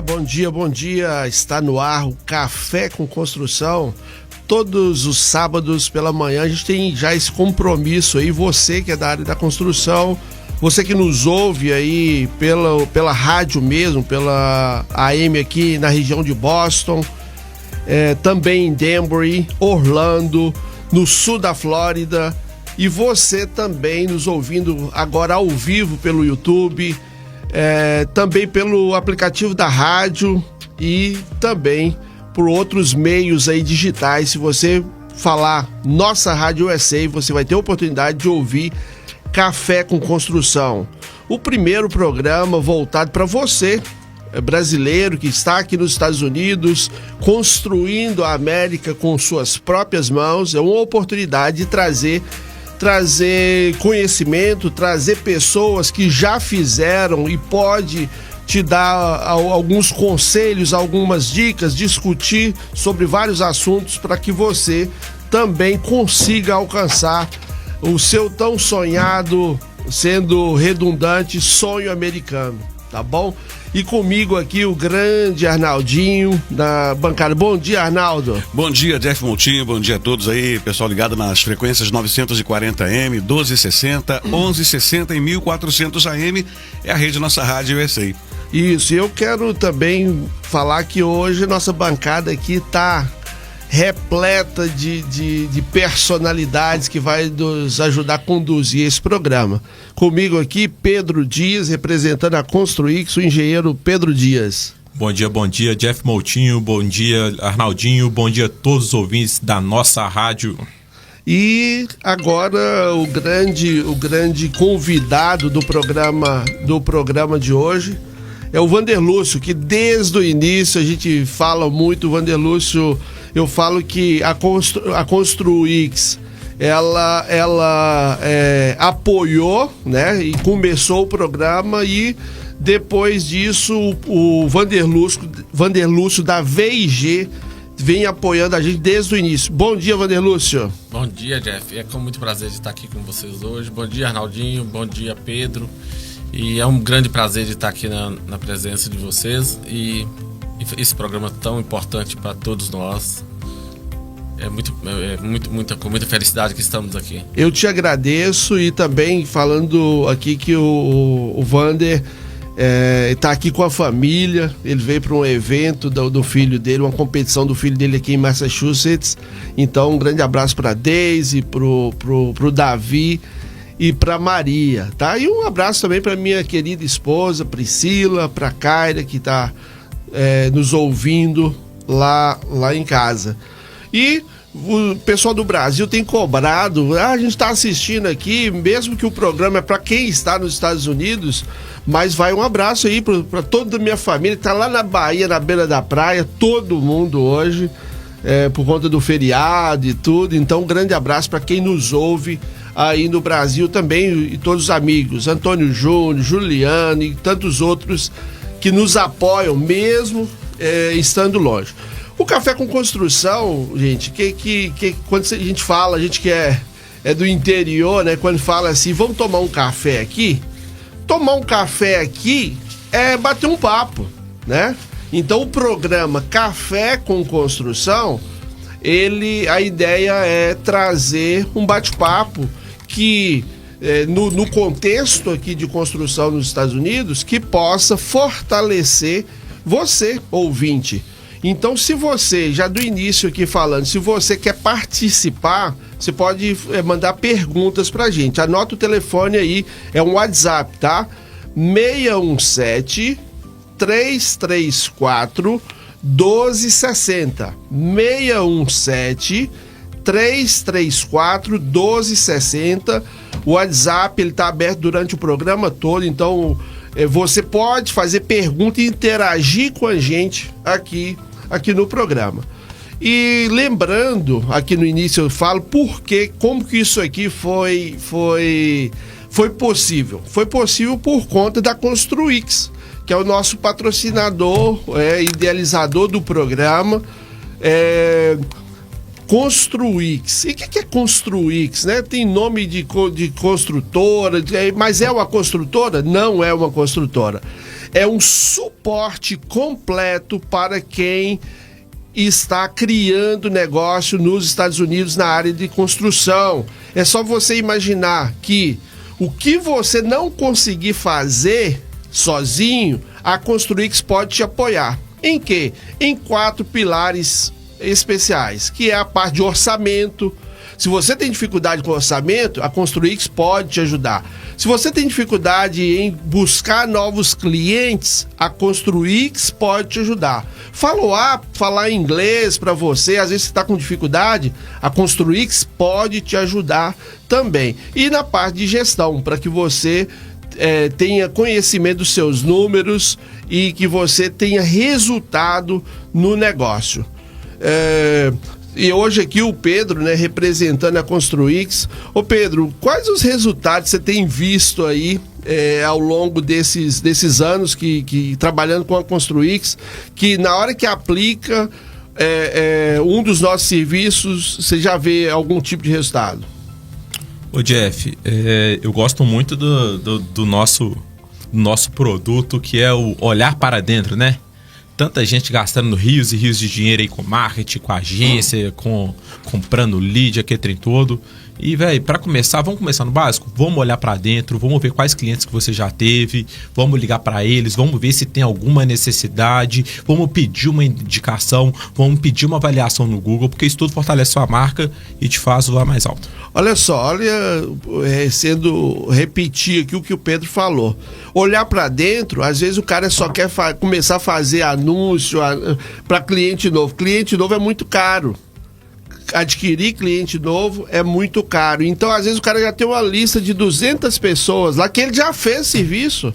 bom dia, bom dia. Está no ar o Café com Construção. Todos os sábados pela manhã a gente tem já esse compromisso aí. Você que é da área da construção, você que nos ouve aí pela rádio mesmo, pela AM aqui na região de Boston, também em Danbury, Orlando, no sul da Flórida, e você também nos ouvindo agora ao vivo pelo YouTube, também pelo aplicativo da rádio e também por outros meios aí digitais. Se você falar Nossa Rádio USA, você vai ter a oportunidade de ouvir Café com Construção, o primeiro programa voltado para você, brasileiro que está aqui nos Estados Unidos, construindo a América com suas próprias mãos. É uma oportunidade de trazer conhecimento, trazer pessoas que já fizeram e pode te dar alguns conselhos, algumas dicas, discutir sobre vários assuntos para que você também consiga alcançar o seu tão sonhado, sendo redundante, sonho americano, tá bom? E comigo aqui o grande Arnaldinho da bancada. Bom dia, Arnaldo. Bom dia, Jeff Moutinho, bom dia a todos aí, pessoal ligado nas frequências 940M, 1260, 1160 e 1400 AM, é a rede Nossa Rádio USA. Isso, eu quero também falar que hoje nossa bancada aqui tá repleta de personalidades que vai nos ajudar a conduzir esse programa. Comigo aqui, Pedro Dias, representando a Construix, o engenheiro Pedro Dias. Bom dia, Jeff Moutinho, bom dia, Arnaldinho, bom dia a todos os ouvintes da nossa rádio. E agora o grande convidado do programa de hoje é o Vander Lúcio, que desde o início a gente fala muito. O Vander Lúcio, eu falo que a Construix, ela apoiou, né, e começou o programa, e depois disso o Vander Lúcio da VIG vem apoiando a gente desde o início. Bom dia, Vander Lúcio. Bom dia, Jeff. É com muito prazer de estar aqui com vocês hoje. Bom dia, Arnaldinho. Bom dia, Pedro. E é um grande prazer de estar aqui na presença de vocês e esse programa tão importante para todos nós. Com muita felicidade que estamos aqui. Eu te agradeço, e também falando aqui que o Vander está aqui com a família. Ele veio para um evento do filho dele, uma competição do filho dele aqui em Massachusetts. Então, um grande abraço para a Daisy, pro Davi e para Maria, tá? E um abraço também para minha querida esposa Priscila, para Kaira, que está nos ouvindo lá em casa. E o pessoal do Brasil tem cobrado, a gente está assistindo aqui, mesmo que o programa é para quem está nos Estados Unidos, mas vai um abraço aí para toda a minha família que está lá na Bahia, na beira da praia, todo mundo hoje, por conta do feriado e tudo. Então, um grande abraço para quem nos ouve aí no Brasil também, e todos os amigos, Antônio Júnior, Juliano e tantos outros que nos apoiam, mesmo estando longe. O Café com Construção, gente, que quando a gente fala, a gente que é do interior, né, quando fala assim, vamos tomar um café aqui é bater um papo, né? Então o programa Café com Construção, a ideia é trazer um bate-papo que no contexto aqui de construção nos Estados Unidos, que possa fortalecer você, ouvinte. Então, se você, já do início aqui falando, se você quer participar, você pode mandar perguntas pra gente. Anota o telefone aí, é um WhatsApp, tá? 617 334 1260. 617 334 1260. O WhatsApp, ele tá aberto durante o programa todo, então você pode fazer pergunta e interagir com a gente aqui no programa. E lembrando, aqui no início eu falo como que isso aqui foi possível. Foi possível por conta da Construix, que é o nosso patrocinador, idealizador do programa. Construix. E o que é Construix, né? Tem nome de construtora, mas é uma construtora? Não é uma construtora. é um suporte completo para quem está criando negócio nos Estados Unidos na área de construção. É só você imaginar que o que você não conseguir fazer sozinho, a Construix pode te apoiar. Em quê? Em 4 pilares especiais, que é a parte de orçamento. Se você tem dificuldade com orçamento, a Construix pode te ajudar. Se você tem dificuldade em buscar novos clientes, a Construix pode te ajudar. Follow-up, falar inglês para você, às vezes você está com dificuldade, a Construix pode te ajudar também. E na parte de gestão, para que você tenha conhecimento dos seus números e que você tenha resultado no negócio. E hoje aqui o Pedro, né, representando a Construix. Ô Pedro, quais os resultados você tem visto aí ao longo desses anos que trabalhando com a Construix, que na hora que aplica um dos nossos serviços, você já vê algum tipo de resultado? Ô Jeff, eu gosto muito do nosso produto, que é o olhar para dentro, né? Tanta gente gastando rios e rios de dinheiro aí com marketing, com agência, comprando lead, aquele trem todo. E, velho, para começar, vamos começar no básico? Vamos olhar para dentro, vamos ver quais clientes que você já teve, vamos ligar para eles, vamos ver se tem alguma necessidade, vamos pedir uma indicação, vamos pedir uma avaliação no Google, porque isso tudo fortalece sua marca e te faz voar mais alto. Olha só, repetir aqui o que o Pedro falou. Olhar para dentro, às vezes o cara só quer começar a fazer anúncio para cliente novo. Cliente novo é muito caro. Adquirir cliente novo é muito caro. Então, às vezes, o cara já tem uma lista de 200 pessoas lá que ele já fez serviço.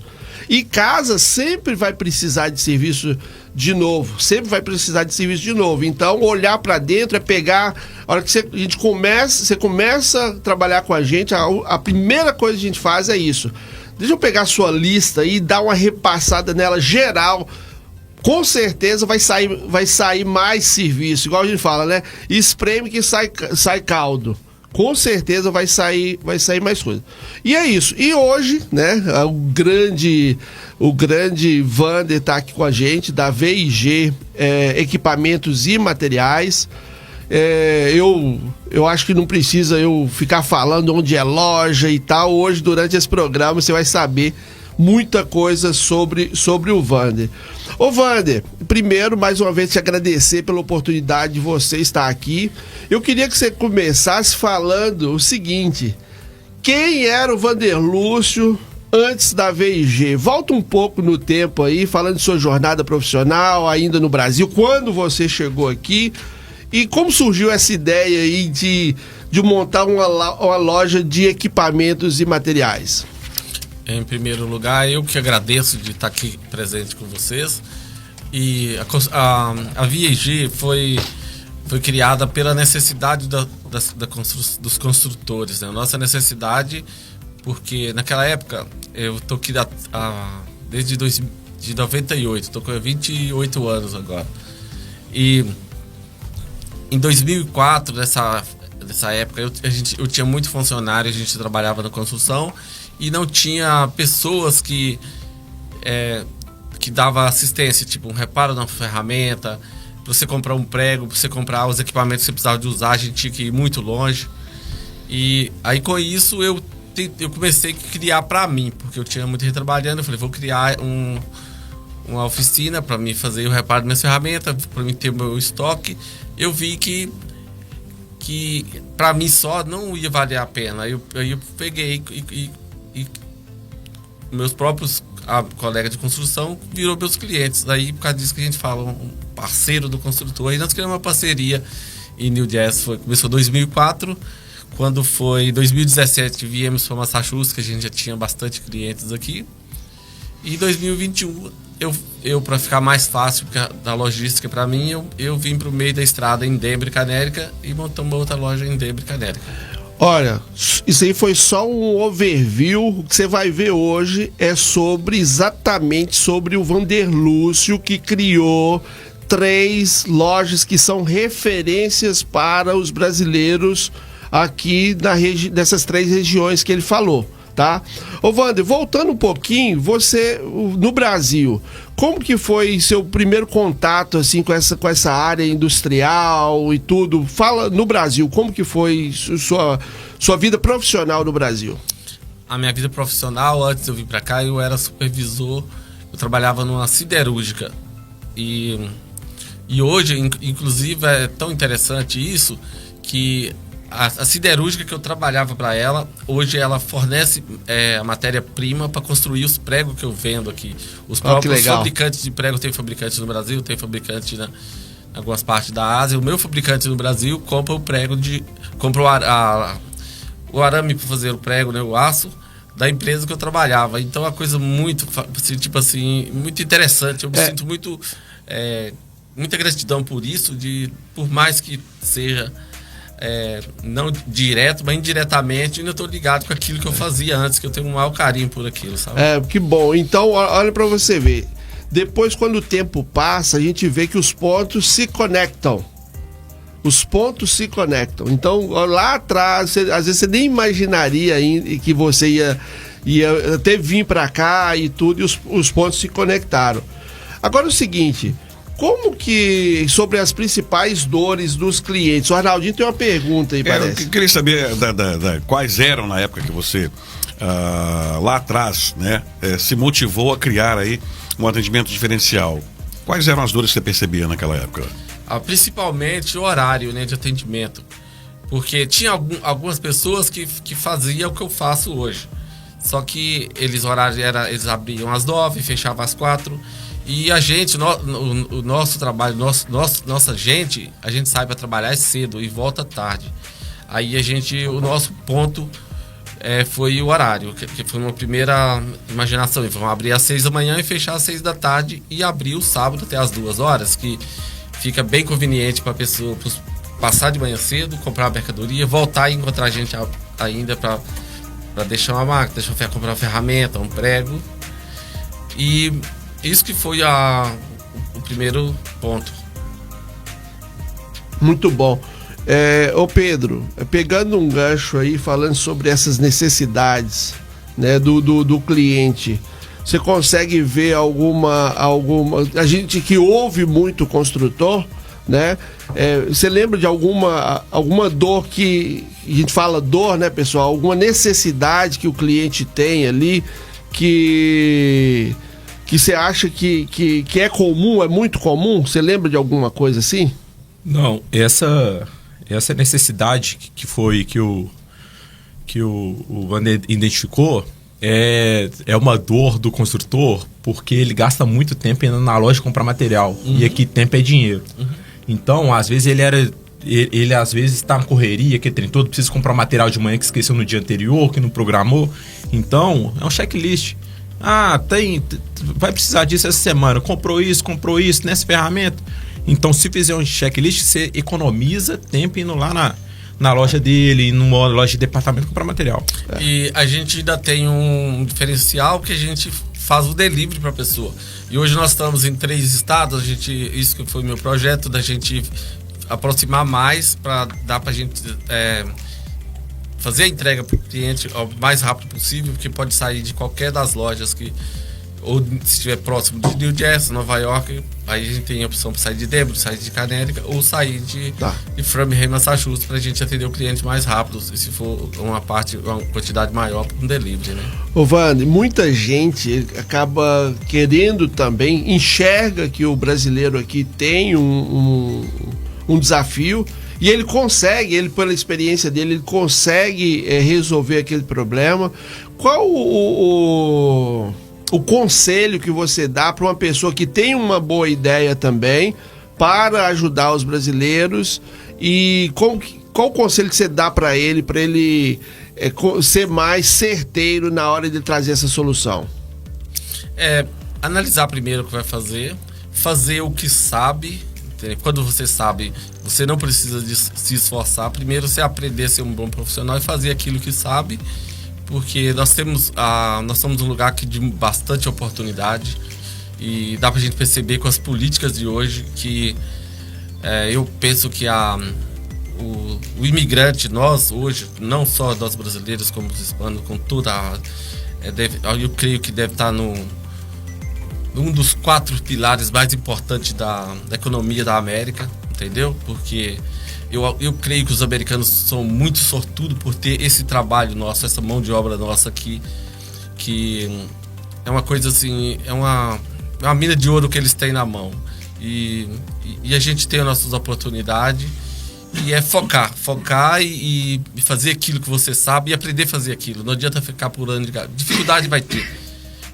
E casa sempre vai precisar de serviço de novo. Sempre vai precisar de serviço de novo. Então, olhar para dentro é pegar... A hora que você começa a trabalhar com a gente, a primeira coisa que a gente faz é isso. Deixa eu pegar a sua lista aí e dar uma repassada nela geral. Com certeza vai sair mais serviço, igual a gente fala, né? Espreme que sai caldo. Com certeza vai sair mais coisa. E é isso. E hoje, né, o grande Vander tá aqui com a gente, da VIG Equipamentos e Materiais. Eu acho que não precisa eu ficar falando onde é loja e tal. Hoje, durante esse programa, você vai saber muita coisa sobre o Vander. Ô Vander, primeiro, mais uma vez, te agradecer pela oportunidade de você estar aqui. Eu queria que você começasse falando o seguinte: quem era o Vander Lúcio antes da VIG? Volta um pouco no tempo aí, falando de sua jornada profissional ainda no Brasil, quando você chegou aqui e como surgiu essa ideia aí de montar uma loja de equipamentos e materiais. Em primeiro lugar, eu que agradeço de estar aqui presente com vocês. E a VIG foi criada pela necessidade dos construtores, né? Nossa necessidade, porque naquela época, eu estou aqui desde de 98, estou com 28 anos agora. E em 2004, nessa época, eu tinha muito funcionário, a gente trabalhava na construção, e não tinha pessoas que dava assistência, tipo um reparo na ferramenta, para você comprar um prego, para você comprar os equipamentos que você precisava de usar, a gente tinha que ir muito longe. E aí com isso eu comecei a criar para mim, porque eu tinha muito gente trabalhando, eu falei, vou criar uma oficina para mim fazer o reparo das minhas ferramentas, para mim ter o meu estoque. Eu vi que para mim só não ia valer a pena. Aí eu peguei e meus próprios colegas de construção virou meus clientes. Daí, por causa disso que a gente fala, um parceiro do construtor. Aí nós criamos uma parceria em New Jersey. Começou em 2004. Quando foi 2017 viemos para Massachusetts, que a gente já tinha bastante clientes aqui. E em 2021, eu para ficar mais fácil da logística para mim, eu vim para o meio da estrada em Denver, Connecticut, e montamos uma outra loja em Denver, Connecticut. Olha, isso aí foi só um overview. O que você vai ver hoje é exatamente sobre o Vander Lúcio, que criou 3 lojas que são referências para os brasileiros aqui dessas 3 regiões que ele falou, tá? Ô Wander, voltando um pouquinho, você no Brasil, como que foi seu primeiro contato assim com essa área industrial e tudo? Fala no Brasil, como que foi sua vida profissional no Brasil? A minha vida profissional, antes de eu vir para cá, eu era supervisor, eu trabalhava numa siderúrgica e hoje, inclusive, é tão interessante isso que a siderúrgica que eu trabalhava para ela, hoje ela fornece a matéria-prima para construir os pregos que eu vendo aqui. Os próprios fabricantes de prego, tem fabricante no Brasil, tem fabricante em algumas partes da Ásia. O meu fabricante no Brasil compra o prego compra o arame para fazer o prego, né, o aço, da empresa que eu trabalhava. Então é uma coisa muito, tipo assim, muito interessante. Eu me sinto muita gratidão por isso, por mais que seja não direto, mas indiretamente, ainda estou ligado com aquilo que eu fazia antes, que eu tenho um maior carinho por aquilo, sabe? Que bom. Então, olha para você ver. Depois, quando o tempo passa, a gente vê que os pontos se conectam. Os pontos se conectam. Então, lá atrás, às vezes você nem imaginaria que você ia até vir para cá e tudo, e os pontos se conectaram. Agora, o seguinte... Como que, sobre as principais dores dos clientes? O Arnaldinho tem uma pergunta aí, parece. Eu queria saber quais eram na época que você, lá atrás, né, se motivou a criar aí um atendimento diferencial. Quais eram as dores que você percebia naquela época? Principalmente o horário, né, de atendimento. Porque tinha algumas pessoas que faziam o que eu faço hoje. Só que eles eles abriam às 9, fechavam às 4. E a gente, o nosso trabalho, nossa gente, a gente sai para trabalhar cedo e volta tarde. Aí o nosso ponto foi o horário, que foi uma primeira imaginação. Vamos abrir às 6 da manhã e fechar às 6 da tarde e abrir o sábado até às 2 horas, que fica bem conveniente para a pessoa passar de manhã cedo, comprar a mercadoria, voltar e encontrar a gente ainda para deixar uma máquina, comprar uma ferramenta, um prego. E isso que foi o primeiro ponto. Muito bom. Ô Pedro, pegando um gancho aí, falando sobre essas necessidades, né, do cliente, você consegue ver alguma... A gente que ouve muito construtor, né? Você lembra de alguma dor que... A gente fala dor, né, pessoal? Alguma necessidade que o cliente tem ali que você acha que é comum, é muito comum? Você lembra de alguma coisa assim? Não, essa necessidade que o Wander identificou é uma dor do construtor, porque ele gasta muito tempo indo na loja comprar material. Uhum. E aqui tempo é dinheiro. Uhum. Então, às vezes ele às vezes está na correria, que tem todo, precisa comprar material de manhã que esqueceu no dia anterior, que não programou. Então, é um checklist. Vai precisar disso essa semana. Comprou isso nessa ferramenta. Então, se fizer um checklist, você economiza tempo indo lá na loja dele, numa loja de departamento comprar material. E a gente ainda tem um diferencial que a gente faz o delivery para a pessoa. E hoje nós estamos em 3 estados. Isso que foi o meu projeto, da gente aproximar mais para dar para a gente fazer a entrega para o cliente o mais rápido possível, porque pode sair de qualquer das lojas ou se estiver próximo de New Jersey, Nova York, aí a gente tem a opção para sair de Denver, sair de Connecticut ou sair de Framingham, Massachusetts, para a gente atender o cliente mais rápido, se for uma quantidade maior para um delivery, né? Ô Wander, muita gente acaba querendo também, enxerga que o brasileiro aqui tem um desafio, e ele pela experiência dele, ele consegue resolver aquele problema. Qual o conselho que você dá para uma pessoa que tem uma boa ideia também para ajudar os brasileiros, e qual o conselho que você dá para ele ser mais certeiro na hora de trazer essa solução? Analisar primeiro o que vai fazer o que sabe. Quando você sabe, você não precisa de se esforçar. Primeiro você aprender a ser um bom profissional e fazer aquilo que sabe, porque nós somos um lugar aqui de bastante oportunidade, e dá pra gente perceber com as políticas de hoje que eu penso que o imigrante, nós hoje, não só nós brasileiros, como os hispanos, com toda eu creio que deve estar num dos 4 pilares mais importantes da economia da América, entendeu? Porque eu creio que os americanos são muito sortudos por ter esse trabalho nosso, essa mão de obra nossa aqui, que é uma coisa assim, é uma mina de ouro que eles têm na mão. E a gente tem as nossas oportunidades e é focar e fazer aquilo que você sabe e aprender a fazer aquilo. Não adianta ficar pulando de galho. Dificuldade vai ter.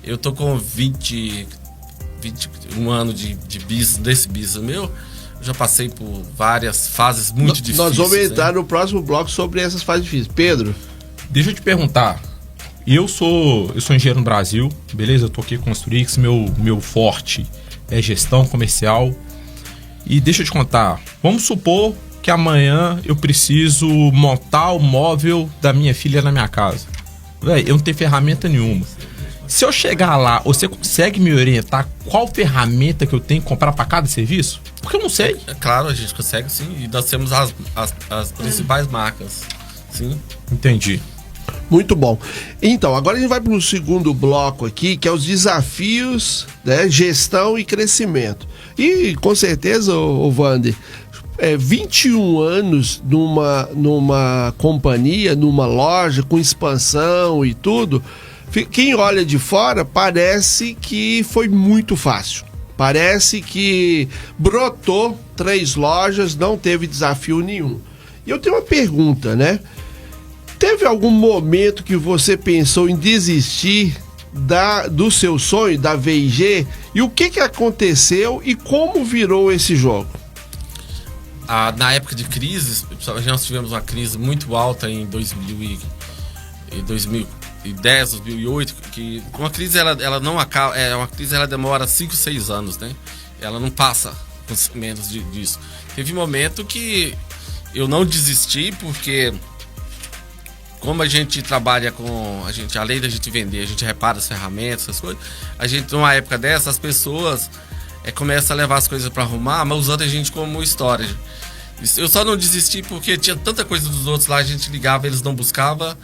Eu tô com 21 anos de business, desse business meu. Eu já passei por várias fases muito difíceis. Nós vamos entrar no próximo bloco sobre essas fases difíceis. Pedro, deixa eu te perguntar. Eu sou engenheiro no Brasil, beleza? Eu tô aqui com a Construix, meu forte é gestão comercial. E deixa eu te contar, vamos supor que amanhã eu preciso montar o móvel da minha filha na minha casa. Véi, eu não tenho ferramenta nenhuma. Se eu chegar lá, você consegue me orientar qual ferramenta que eu tenho que comprar para cada serviço? Porque eu não sei. É claro, a gente consegue sim. E nós temos as principais marcas. Sim. Entendi. Muito bom. Então, agora a gente vai para o segundo bloco aqui, que é os desafios, né, gestão e crescimento. E com certeza, o Wander, 21 anos numa companhia, numa loja, com expansão e tudo, quem olha de fora parece que foi muito fácil. Parece que brotou 3 lojas, não teve desafio nenhum. E eu tenho uma pergunta, né? Teve algum momento que você pensou em desistir do seu sonho, da V&G? E o que aconteceu e como virou esse jogo? Na época de crise, nós tivemos uma crise muito alta em 2010, 2008, que uma crise ela não acaba, uma crise ela demora 5, 6 anos, né? Ela não passa com menos disso. Teve momento que eu não desisti porque como a gente trabalha além da gente vender, a gente repara as ferramentas, essas coisas, a gente, numa época dessa, as pessoas começam a levar as coisas para arrumar, mas usando a gente como storage. Eu só não desisti porque tinha tanta coisa dos outros lá, a gente ligava, eles não buscavam,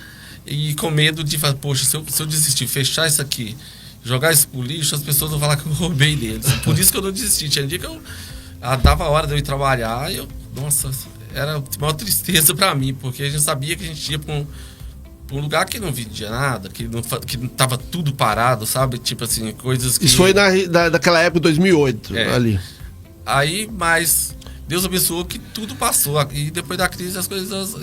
e com medo de falar, poxa, se eu desistir, fechar isso aqui, jogar isso pro lixo, as pessoas vão falar que eu roubei deles. Por isso que eu não desisti. Tinha um dia que dava a hora de eu ir trabalhar e nossa, era uma tristeza para mim, porque a gente sabia que a gente ia para um lugar que não vendia nada, que não tava tudo parado, sabe? Tipo assim, coisas que... Isso foi daquela época, 2008, ali. Aí, mas Deus abençoou que tudo passou. E depois da crise as coisas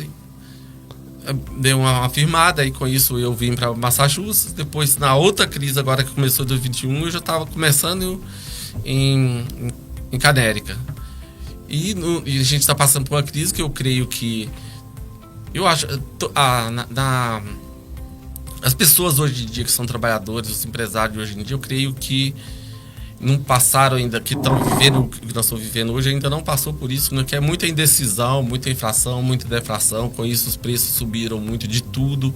deu uma firmada, e com isso eu vim para Massachusetts. Depois, na outra crise, agora que começou em 2021, eu já estava começando em Canérica. E a gente está passando por uma crise que eu creio que... Eu acho... As pessoas hoje em dia que são trabalhadores, os empresários hoje em dia, eu creio que não passaram ainda, que estão vivendo o que nós estamos vivendo hoje, ainda não passou por isso, né? Que é muita indecisão, muita inflação, muita deflação. Com isso os preços subiram muito de tudo.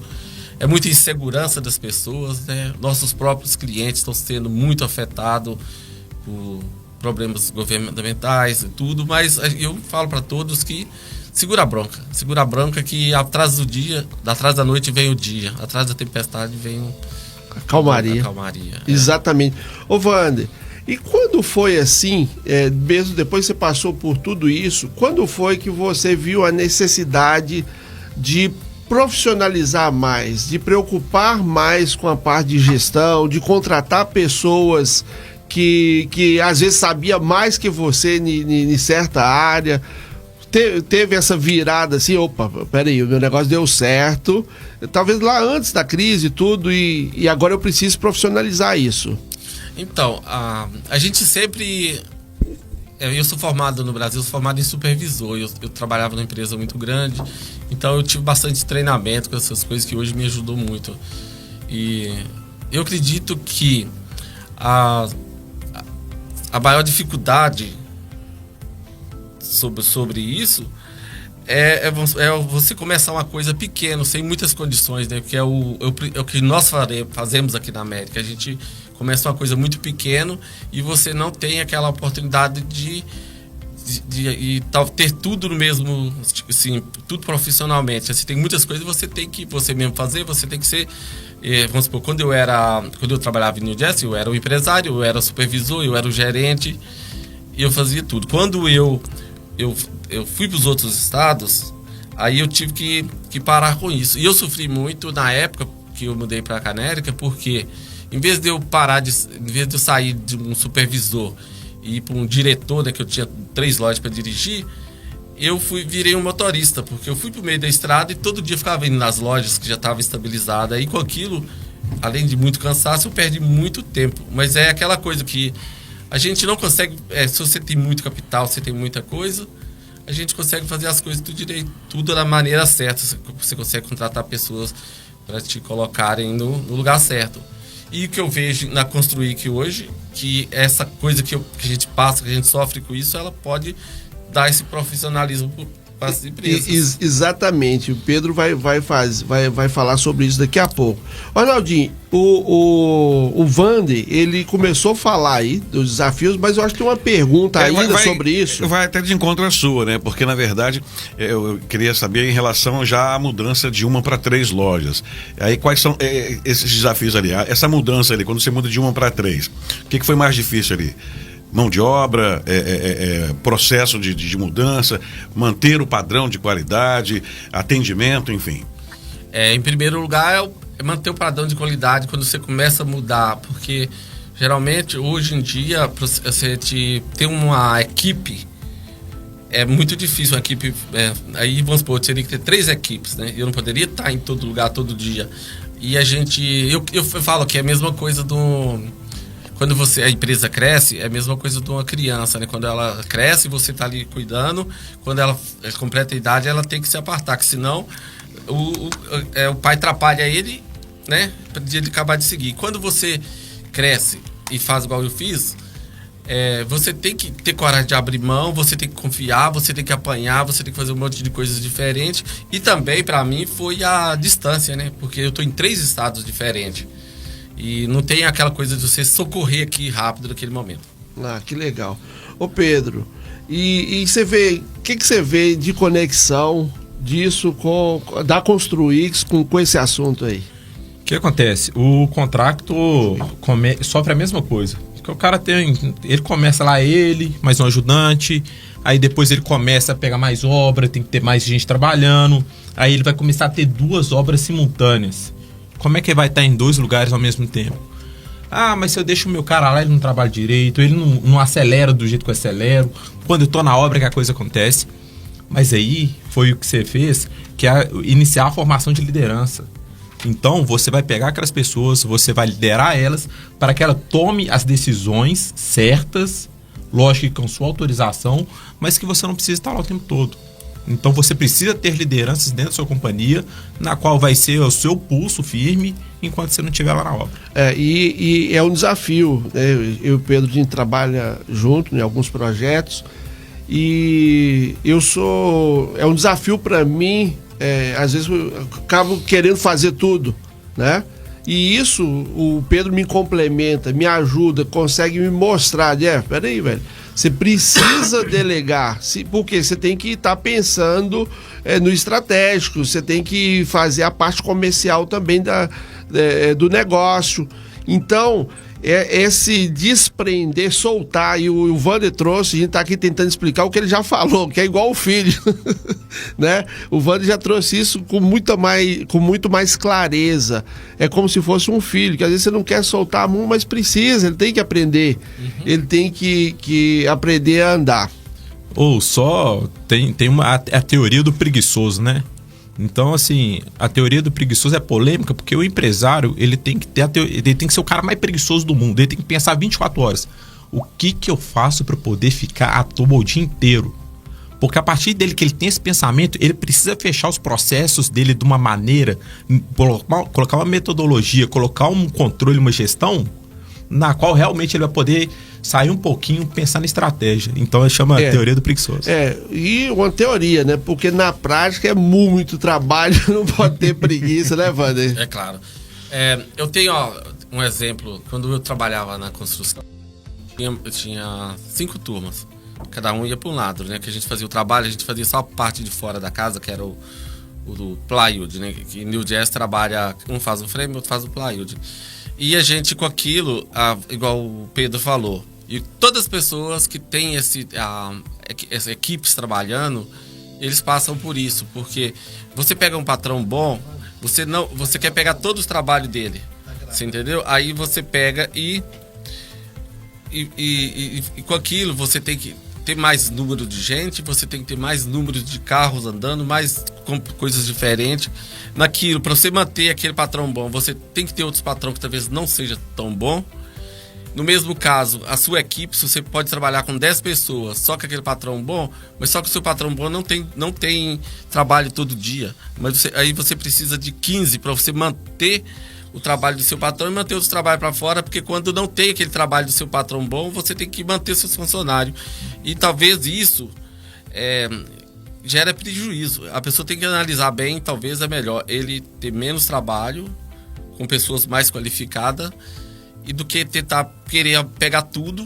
É muita insegurança das pessoas, né? Nossos próprios clientes estão sendo muito afetados por problemas governamentais e tudo, mas eu falo para todos que segura a bronca que atrás da noite vem o dia, atrás da tempestade vem a calmaria. Exatamente. Ô Wander, e quando foi assim, mesmo depois que você passou por tudo isso, quando foi que você viu a necessidade de profissionalizar mais, de preocupar mais com a parte de gestão, de contratar pessoas que às vezes sabia mais que você em certa área? Teve essa virada assim, opa, peraí, o meu negócio deu certo, talvez lá antes da crise e tudo, e agora eu preciso profissionalizar isso. Então, a gente sempre... Eu sou formado no Brasil, sou formado em supervisor, eu trabalhava numa empresa muito grande, então eu tive bastante treinamento com essas coisas que hoje me ajudou muito. E eu acredito que a maior dificuldade sobre isso é você começar uma coisa pequena, sem muitas condições, né? Porque é o que nós fazemos aqui na América. A gente começa uma coisa muito pequena e você não tem aquela oportunidade de ter tudo no mesmo, assim, tudo profissionalmente. Assim, tem muitas coisas que você mesmo fazer, você tem que ser, vamos supor, quando eu trabalhava em New Jersey, eu era o empresário, eu era o supervisor, eu era o gerente, e eu fazia tudo. Quando eu fui para os outros estados, aí eu tive que parar com isso. E eu sofri muito na época que eu mudei para a Canérica, porque em vez de eu sair de um supervisor e ir para um diretor, né, que eu tinha 3 lojas para dirigir, eu virei um motorista, porque eu fui para o meio da estrada e todo dia ficava indo nas lojas que já estavam estabilizadas. Aí com aquilo, além de muito cansaço, eu perdi muito tempo. Mas é aquela coisa que a gente não consegue, se você tem muito capital, você tem muita coisa, a gente consegue fazer as coisas tudo direito, tudo da maneira certa. Você consegue contratar pessoas para te colocarem no lugar certo. E o que eu vejo na Construic hoje, que essa coisa que a gente passa, que a gente sofre com isso, ela pode dar esse profissionalismo para as empresas. Exatamente. O Pedro vai falar sobre isso daqui a pouco. Arnaldinho, o Vander, ele começou a falar aí dos desafios, mas eu acho que tem uma pergunta ainda sobre isso. Vai até de encontro à sua, né? Porque, na verdade, eu queria saber em relação já à mudança de 1 para 3 lojas. Aí, quais são esses desafios ali? Essa mudança ali, quando você muda de 1 para 3, o que foi mais difícil ali? Mão de obra, processo de mudança, manter o padrão de qualidade, atendimento, enfim. Em primeiro lugar, é manter o padrão de qualidade quando você começa a mudar, porque geralmente, hoje em dia, você ter uma equipe, é muito difícil uma equipe, aí vamos supor, eu teria que ter 3 equipes, né? Eu não poderia estar em todo lugar, todo dia. E eu falo que é a mesma coisa quando a empresa cresce, é a mesma coisa de uma criança, né? Quando ela cresce, você está ali cuidando. Quando ela completa a idade, ela tem que se apartar, que senão o pai atrapalha ele, né? Para ele acabar de seguir. Quando você cresce e faz igual eu fiz, você tem que ter coragem de abrir mão, você tem que confiar, você tem que apanhar, você tem que fazer um monte de coisas diferentes. E também, para mim, foi a distância, né? Porque eu estou em 3 estados diferentes. E não tem aquela coisa de você socorrer aqui rápido naquele momento. Ah, que legal. Ô Pedro, e você vê, o que você vê de conexão disso da Construix com esse assunto aí? O que acontece? O contrato sofre a mesma coisa. Porque o cara ele começa lá mais um ajudante, aí depois ele começa a pegar mais obra, tem que ter mais gente trabalhando, aí ele vai começar a ter 2 obras simultâneas. Como é que ele vai estar em 2 lugares ao mesmo tempo? Ah, mas se eu deixo o meu cara lá, ele não trabalha direito, ele não acelera do jeito que eu acelero. Quando eu tô na obra que a coisa acontece. Mas aí foi o que você fez, que é iniciar a formação de liderança. Então, você vai pegar aquelas pessoas, você vai liderar elas para que ela tome as decisões certas, lógico que com sua autorização, mas que você não precisa estar lá o tempo todo. Então você precisa ter lideranças dentro da sua companhia, na qual vai ser o seu pulso firme enquanto você não estiver lá na obra. E é um desafio, né? Eu e o Pedro, a gente trabalha junto em alguns projetos e é um desafio para mim, às vezes eu acabo querendo fazer tudo, né? E isso o Pedro me complementa, me ajuda, consegue me mostrar, peraí, velho, você precisa delegar, porque você tem que estar pensando no estratégico, você tem que fazer a parte comercial também do negócio. Então, esse desprender, soltar, e o Vander trouxe, a gente está aqui tentando explicar o que ele já falou, que é igual o filho, né? O Vander já trouxe isso com muito mais clareza. É como se fosse um filho, que às vezes você não quer soltar a mão, mas precisa, ele tem que aprender. Uhum. Ele tem que aprender a andar. Ou tem a teoria do preguiçoso, né? Então, assim, a teoria do preguiçoso é polêmica porque o empresário, ele tem que ser o cara mais preguiçoso do mundo. Ele tem que pensar 24 horas. O que eu faço para poder ficar à toa o dia inteiro? Porque a partir dele que ele tem esse pensamento, ele precisa fechar os processos dele de uma maneira, colocar uma metodologia, colocar um controle, uma gestão, na qual realmente ele vai poder sair um pouquinho, pensar na estratégia. Então ele chama a teoria do preguiçoso. E uma teoria, né? Porque na prática é muito trabalho, não pode ter preguiça, né, Vander? É claro. Eu tenho um exemplo. Quando eu trabalhava na construção, eu tinha 5 turmas. cada um ia para um lado, né? Que a gente fazia o trabalho, a gente fazia só a parte de fora da casa, que era o do plywood, né? Que New Jazz trabalha, um faz o frame, outro faz o plywood. E a gente com aquilo, igual o Pedro falou, e todas as pessoas que têm essas equipes trabalhando, eles passam por isso, porque você pega um patrão bom, você quer pegar todos os trabalhos dele, você entendeu? Aí você pega e com aquilo você tem que ter mais número de gente, você tem que ter mais número de carros andando, mais coisas diferentes. Naquilo, para você manter aquele patrão bom, você tem que ter outros patrões que talvez não seja tão bom. No mesmo caso, a sua equipe, se você pode trabalhar com 10 pessoas, só com aquele patrão bom, mas só que o seu patrão bom não tem trabalho todo dia. Mas aí você precisa de 15 para você manter o trabalho do seu patrão e manter os trabalhos para fora, porque quando não tem aquele trabalho do seu patrão bom, você tem que manter seus funcionários. E talvez isso gera prejuízo. A pessoa tem que analisar bem, talvez é melhor ele ter menos trabalho com pessoas mais qualificadas e do que tentar querer pegar tudo,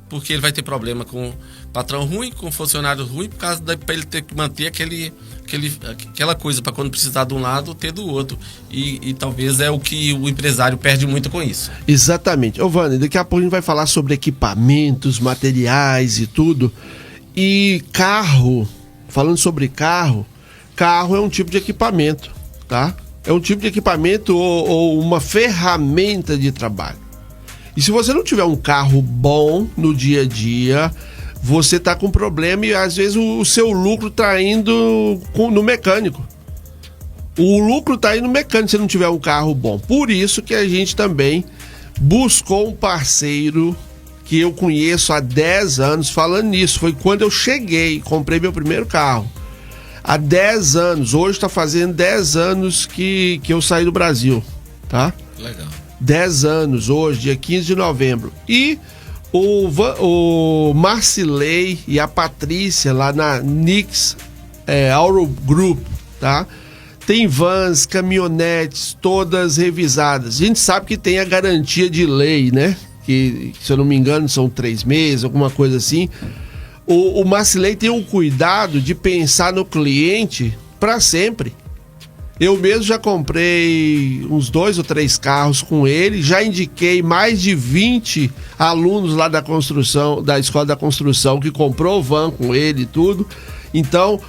porque ele vai ter problema com patrão ruim, com funcionário ruim, por causa para ele ter que manter aquela coisa para quando precisar de um lado, ter do outro. E talvez é o que o empresário perde muito com isso. Exatamente. Ô, Wander, daqui a pouco a gente vai falar sobre equipamentos, materiais e tudo. E carro, falando sobre carro é um tipo de equipamento, tá? É um tipo de equipamento ou uma ferramenta de trabalho. E se você não tiver um carro bom no dia a dia, você tá com problema e às vezes o seu lucro tá indo no mecânico. O lucro tá indo no mecânico se não tiver um carro bom. Por isso que a gente também buscou um parceiro que eu conheço há 10 anos falando nisso. Foi quando eu cheguei, comprei meu primeiro carro. Há 10 anos, hoje tá fazendo 10 anos que eu saí do Brasil, tá? Legal. 10 anos hoje, dia 15 de novembro. E o Marcilei e a Patrícia lá na Nix Auto Group, tá? Tem vans, caminhonetes, todas revisadas. A gente sabe que tem a garantia de lei, né? Que, se eu não me engano, são 3 meses, alguma coisa assim. O Marcilei tem um cuidado de pensar no cliente para sempre. Eu mesmo já comprei uns 2 ou 3 carros com ele, já indiquei mais de 20 alunos lá da construção, da escola da construção, que comprou van com ele e tudo. Então,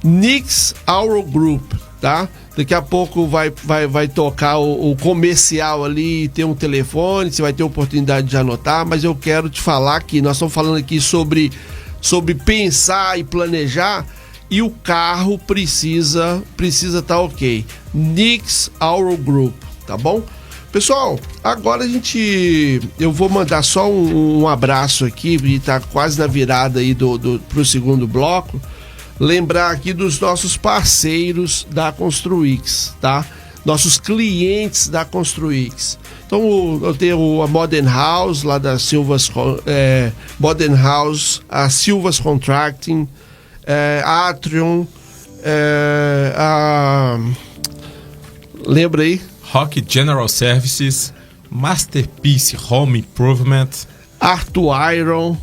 Nix Auto Group, tá? Daqui a pouco vai tocar o comercial ali, tem um telefone, você vai ter oportunidade de anotar, mas eu quero te falar que nós estamos falando aqui sobre pensar e planejar. E o carro precisa tá ok. Nix Auto Group, tá bom? Pessoal, agora eu vou mandar só um abraço aqui, e tá quase na virada aí pro segundo bloco. Lembrar aqui dos nossos parceiros da Construix, tá? Nossos clientes da Construix. Então eu tenho a Modern House lá da Silvas, Modern House, a Silvas Contracting, Atrium, lembra aí? Rock General Services, Masterpiece Home Improvement, Arthur Iron.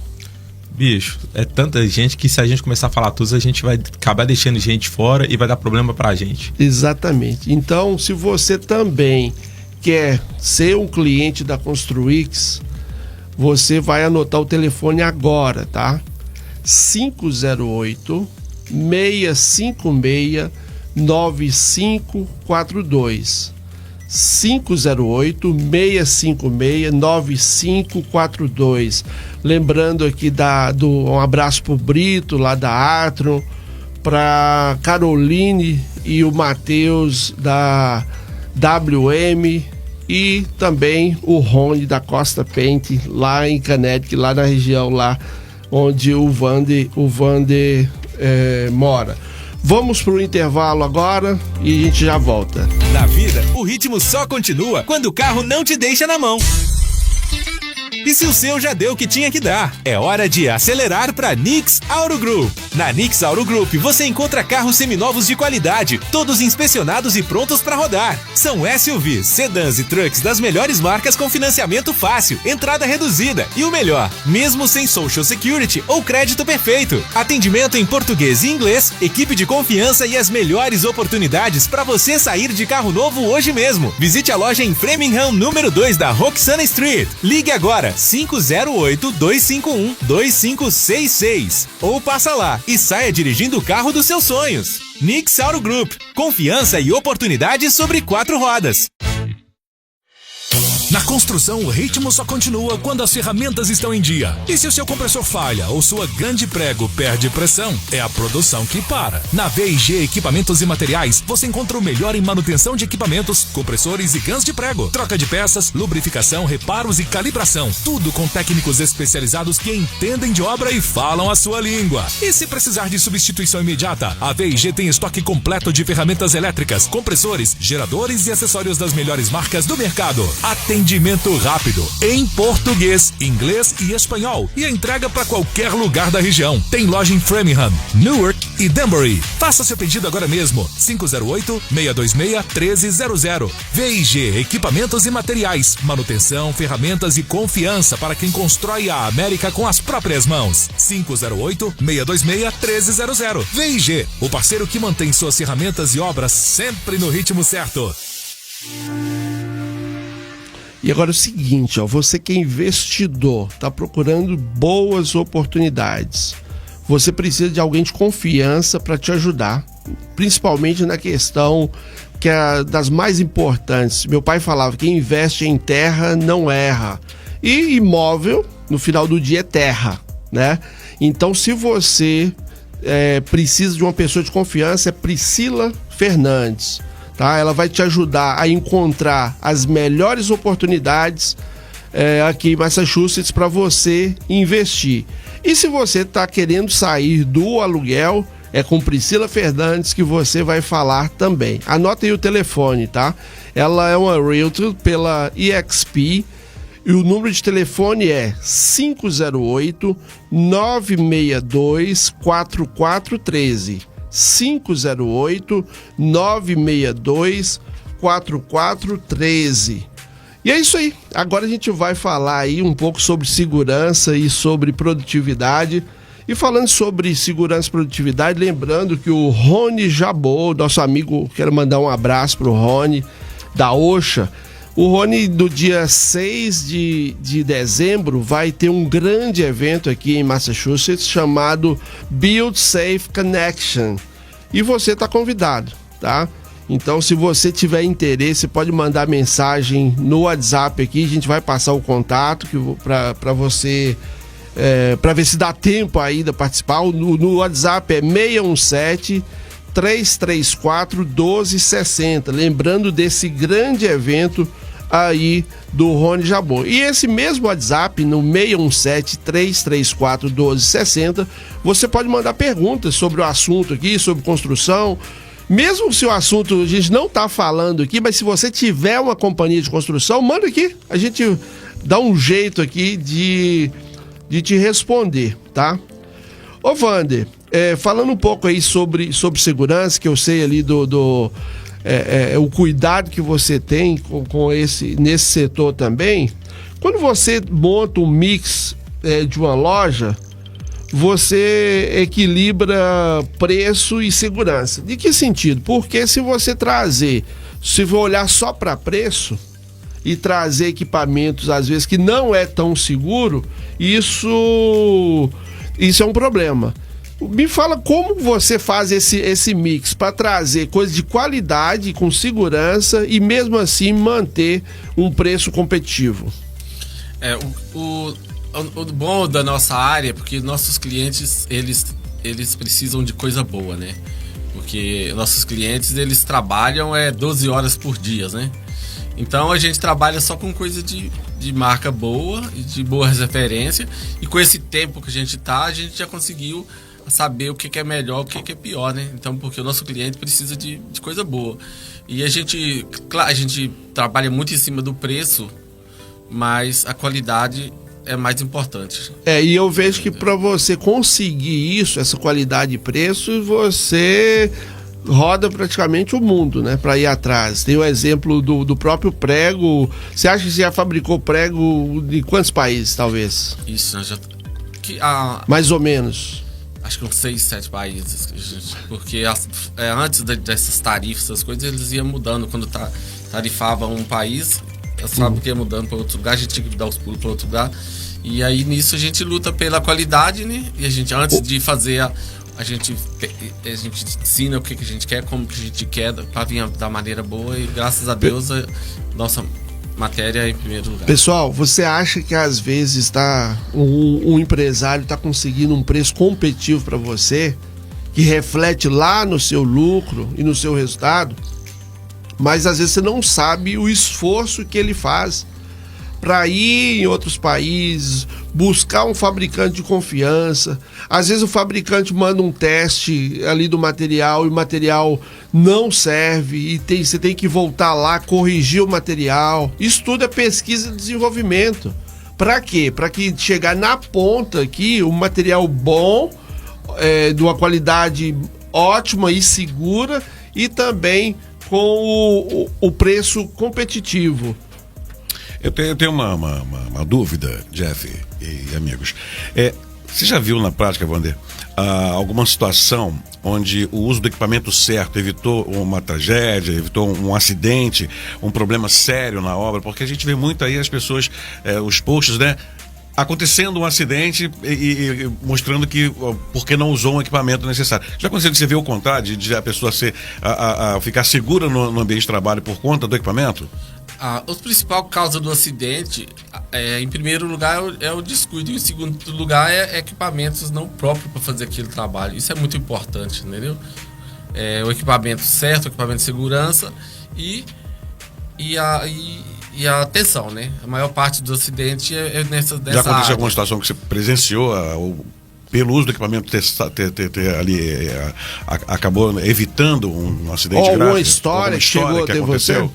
Bicho, é tanta gente que se a gente começar a falar todos, a gente vai acabar deixando gente fora e vai dar problema pra gente. Exatamente. Então, se você também quer ser um cliente da Construix, você vai anotar o telefone agora, tá? 508-656-9542. 508-656-9542. Lembrando aqui um abraço pro Brito lá da Atron, pra Caroline e o Matheus da WM e também o Rony da Costa Paint lá em Connecticut, lá na região lá onde o Wander mora. Vamos pro intervalo agora e a gente já volta. Na vida, o ritmo só continua quando o carro não te deixa na mão. E se o seu já deu o que tinha que dar, é hora de acelerar para Nix Auto Group. Na Nix Auto Group você encontra carros seminovos de qualidade, todos inspecionados e prontos para rodar. São SUVs, sedãs e trucks das melhores marcas com financiamento fácil, entrada reduzida e o melhor, mesmo sem Social Security ou crédito perfeito. Atendimento em português e inglês, equipe de confiança e as melhores oportunidades para você sair de carro novo hoje mesmo. Visite a loja em Framingham, número 2 da Roxana Street. Ligue agora 508-251-2566 ou passa lá e saia dirigindo o carro dos seus sonhos. Nix Auto Group, confiança e oportunidades sobre 4 rodas. Na construção, o ritmo só continua quando as ferramentas estão em dia. E se o seu compressor falha ou sua grande prego perde pressão, é a produção que para. Na V&G Equipamentos e Materiais, você encontra o melhor em manutenção de equipamentos, compressores e gans de prego, troca de peças, lubrificação, reparos e calibração. Tudo com técnicos especializados que entendem de obra e falam a sua língua. E se precisar de substituição imediata, a V&G tem estoque completo de ferramentas elétricas, compressores, geradores e acessórios das melhores marcas do mercado. Atendimento rápido, em português, inglês e espanhol. E a entrega para qualquer lugar da região. Tem loja em Framingham, Newark e Danbury. Faça seu pedido agora mesmo. 508-626-1300. V&G Equipamentos e Materiais. Manutenção, ferramentas e confiança para quem constrói a América com as próprias mãos. 508-626-1300. V&G, o parceiro que mantém suas ferramentas e obras sempre no ritmo certo. E agora é o seguinte, ó, você que é investidor, está procurando boas oportunidades. Você precisa de alguém de confiança para te ajudar, principalmente na questão que é das mais importantes. Meu pai falava que quem investe em terra não erra. E imóvel, no final do dia, é terra, né? Então, se você precisa de uma pessoa de confiança, é Priscila Fernandes. Tá? Ela vai te ajudar a encontrar as melhores oportunidades aqui em Massachusetts para você investir. E se você está querendo sair do aluguel, é com Priscila Fernandes que você vai falar também. Anota aí o telefone, tá? Ela é uma realtor pela EXP e o número de telefone é 508-962-4413. 508-962-4413. E é isso aí. Agora a gente vai falar aí um pouco sobre segurança e sobre produtividade. E falando sobre segurança e produtividade, lembrando que o Rony Jabot, nosso amigo, quero mandar um abraço pro Rony, da OSHA. O Rony, do dia 6 de dezembro, vai ter um grande evento aqui em Massachusetts chamado Build Safe Connection. E você está convidado, tá? Então, se você tiver interesse, pode mandar mensagem no WhatsApp aqui. A gente vai passar o contato para você, para ver se dá tempo ainda participar. No WhatsApp é 617-334-1260. Lembrando desse grande evento aí do Rony Jabot. E esse mesmo WhatsApp, no 617-334-1260, você pode mandar perguntas sobre o assunto aqui, sobre construção. Mesmo se o assunto a gente não está falando aqui, mas se você tiver uma companhia de construção, manda aqui. A gente dá um jeito aqui de te responder, tá? Ô Wander, falando um pouco aí sobre segurança, que eu sei ali o cuidado que você tem nesse setor também. Quando você monta um mix de uma loja, você equilibra preço e segurança. De que sentido? Porque se você for olhar só para preço e trazer equipamentos, às vezes, que não é tão seguro, isso é um problema. Me fala como você faz esse mix para trazer coisas de qualidade, com segurança e mesmo assim manter um preço competitivo. O bom da nossa área, porque nossos clientes, eles precisam de coisa boa, né? Porque nossos clientes, eles trabalham 12 horas por dia, né? Então a gente trabalha só com coisa de marca boa e de boa referência. E com esse tempo que a gente já conseguiu saber o que é melhor, o que é pior, né? Então, porque o nosso cliente precisa de coisa boa. E a gente trabalha muito em cima do preço, mas a qualidade é mais importante. E eu vejo que para você conseguir isso, essa qualidade e preço, você roda praticamente o mundo, né, para ir atrás. Tem o exemplo do próprio prego. Você acha que você já fabricou prego de quantos países, talvez? Isso, mais ou menos. Acho que uns 6, 7 países. Porque antes dessas tarifas, essas coisas, eles iam mudando. Quando tarifava um país, eu sabia que ia mudando para outro lugar, a gente tinha que dar os pulos para outro lugar. E aí nisso a gente luta pela qualidade, né? E a gente, antes de fazer a gente ensina o que a gente quer, como que a gente quer, para vir da maneira boa, e graças a Deus a nossa matéria é em primeiro lugar. Pessoal, você acha que às vezes um empresário está conseguindo um preço competitivo para você, que reflete lá no seu lucro e no seu resultado, mas às vezes você não sabe o esforço que ele faz para ir em outros países, buscar um fabricante de confiança. Às vezes o fabricante manda um teste ali do material e o material não serve e você tem que voltar lá, corrigir o material. Isso tudo é pesquisa e desenvolvimento. Para quê? Para que chegar na ponta aqui um material bom, de uma qualidade ótima e segura, e também com o preço competitivo. Eu tenho uma dúvida, Jeff e amigos. Você já viu na prática, Wander, alguma situação onde o uso do equipamento certo evitou uma tragédia, evitou um acidente, um problema sério na obra? Porque a gente vê muito aí as pessoas, os posts, né? Acontecendo um acidente e mostrando que porque não usou um equipamento necessário. Já aconteceu de você ver o contrário, de a pessoa ficar segura no ambiente de trabalho por conta do equipamento? A principal causa do acidente, em primeiro lugar, é o descuido. E em segundo lugar, é equipamentos não próprios para fazer aquele trabalho. Isso é muito importante, entendeu? O equipamento certo, o equipamento de segurança e a atenção, né? A maior parte do acidente é nessa área. Já aconteceu alguma situação que você presenciou, pelo uso do equipamento ali, acabou evitando um acidente grave? Alguma história que chegou até você?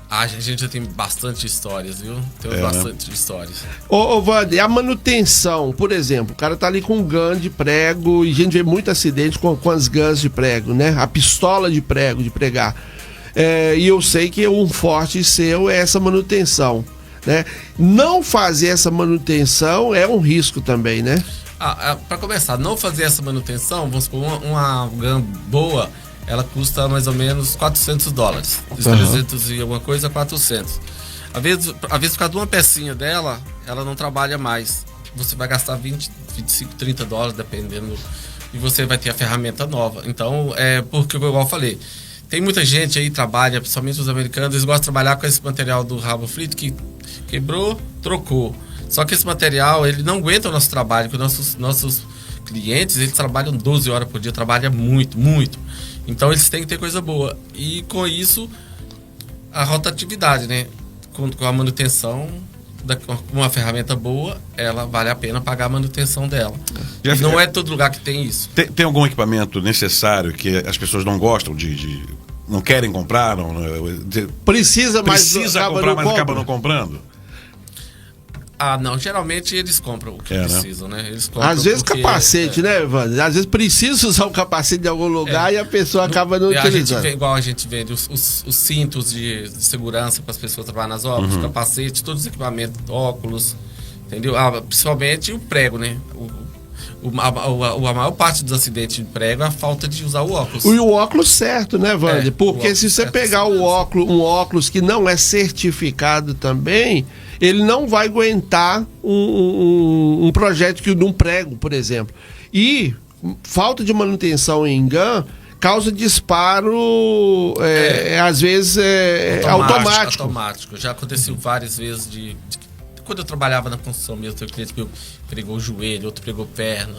A gente já tem bastante histórias, viu? Temos bastante histórias. Ô, Wander, a manutenção, por exemplo, o cara tá ali com um gun de prego, e a gente vê muito acidente com as guns de prego, né? A pistola de prego, de pregar. E eu sei que um forte seu é essa manutenção, né? Não fazer essa manutenção é um risco também, né? Para começar, não fazer essa manutenção, vamos supor, uma gun boa, ela custa mais ou menos $400. Dos 300 e alguma coisa, 400. Às vezes, por causa de uma pecinha dela, ela não trabalha mais. Você vai gastar 20, 25, $30, dependendo. E você vai ter a ferramenta nova. Então, porque, igual eu falei, tem muita gente aí que trabalha, principalmente os americanos, eles gostam de trabalhar com esse material do rabo frito que quebrou, trocou. Só que esse material, ele não aguenta o nosso trabalho, porque nossos clientes, eles trabalham 12 horas por dia, trabalham muito, muito. Então eles têm que ter coisa boa. E com isso, a rotatividade, né? Com a manutenção, com uma ferramenta boa, ela vale a pena pagar a manutenção dela. E não é todo lugar que tem isso. Tem algum equipamento necessário que as pessoas não gostam não querem comprar? Precisa comprar, mas acaba não comprando? Não, geralmente eles compram o que precisam, né? Eles compram às vezes capacete, né, Wander? Às vezes precisa usar um capacete de algum lugar e a pessoa acaba não utilizando. Igual a gente vende os cintos de segurança para as pessoas trabalharem nas obras, os capacetes, todos os equipamentos, óculos, entendeu? Principalmente o prego, né? A maior parte dos acidentes de prego é a falta de usar o óculos. E o óculos certo, né, Wander? Porque se você pegar um óculos que não é certificado também, ele não vai aguentar um projétil de um prego, por exemplo. E falta de manutenção em gun causa disparo, às vezes, automático. Já aconteceu várias vezes quando eu trabalhava na construção mesmo, tem um cliente que pregou o joelho, outro pregou perna.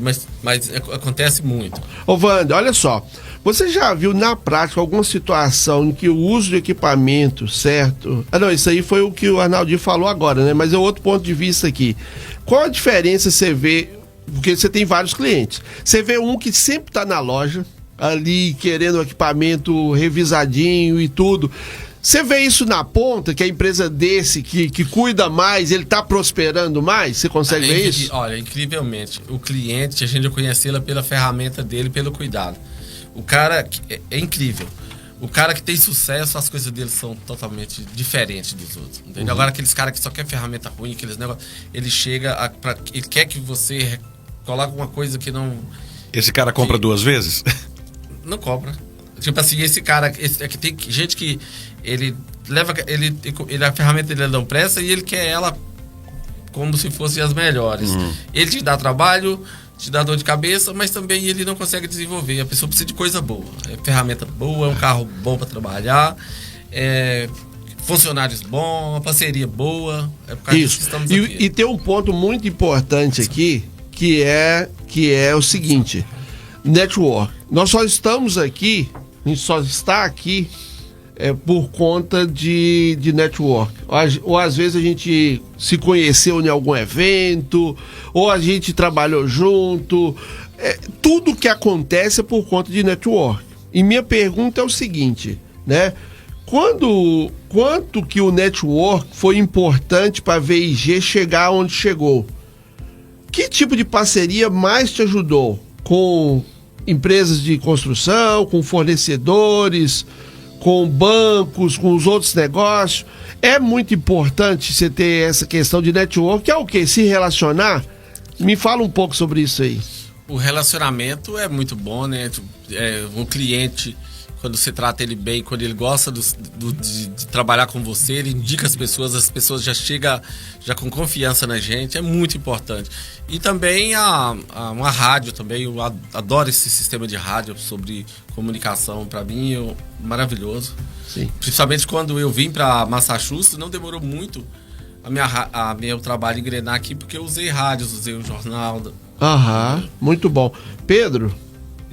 Mas acontece muito. Ô, Wander, olha só. Você já viu na prática alguma situação em que o uso de equipamento, certo? Não, isso aí foi o que o Arnaldinho falou agora, né? Mas é outro ponto de vista aqui. Qual a diferença você vê? Porque você tem vários clientes. Você vê um que sempre está na loja, ali querendo o equipamento revisadinho e tudo. Você vê isso na ponta, que a empresa desse, que cuida mais, ele tá prosperando mais? Você consegue ver isso? Olha, incrivelmente, o cliente, a gente vai conhecê-la pela ferramenta dele, pelo cuidado. O cara é incrível. O cara que tem sucesso, as coisas dele são totalmente diferentes dos outros. Entendeu? Agora, aqueles caras que só quer ferramenta ruim, aqueles negócios, ele chega, ele quer que você coloque uma coisa que não... Esse cara compra 2 vezes? Não compra. Tipo assim, esse cara, que tem gente que ele leva, a ferramenta dele não presta e ele quer ela como se fossem as melhores. Ele te dá trabalho, te dá dor de cabeça, mas também ele não consegue desenvolver. A pessoa precisa de coisa boa. É ferramenta boa, um carro bom para trabalhar, funcionários bons, uma parceria boa. É por causa disso que estamos aqui. E tem um ponto muito importante aqui, que é o seguinte: network. Nós só estamos aqui, a gente só está aqui por conta de network. Ou às vezes a gente se conheceu em algum evento, ou a gente trabalhou junto. Tudo que acontece é por conta de network. E minha pergunta é o seguinte, né? Quanto que o network foi importante para a VIG chegar onde chegou? Que tipo de parceria mais te ajudou? Com empresas de construção, com fornecedores, com bancos, com os outros negócios? É muito importante você ter essa questão de network, que é o quê? Se relacionar? Me fala um pouco sobre isso aí. O relacionamento é muito bom, né? Um cliente, quando você trata ele bem, quando ele gosta de trabalhar com você, ele indica as pessoas já chegam já com confiança na gente, é muito importante. E também uma rádio também, eu adoro esse sistema de rádio sobre comunicação, para mim é maravilhoso. Sim. Principalmente quando eu vim para Massachusetts, não demorou muito meu trabalho engrenar aqui, porque eu usei rádios, usei o jornal. Muito bom. Pedro?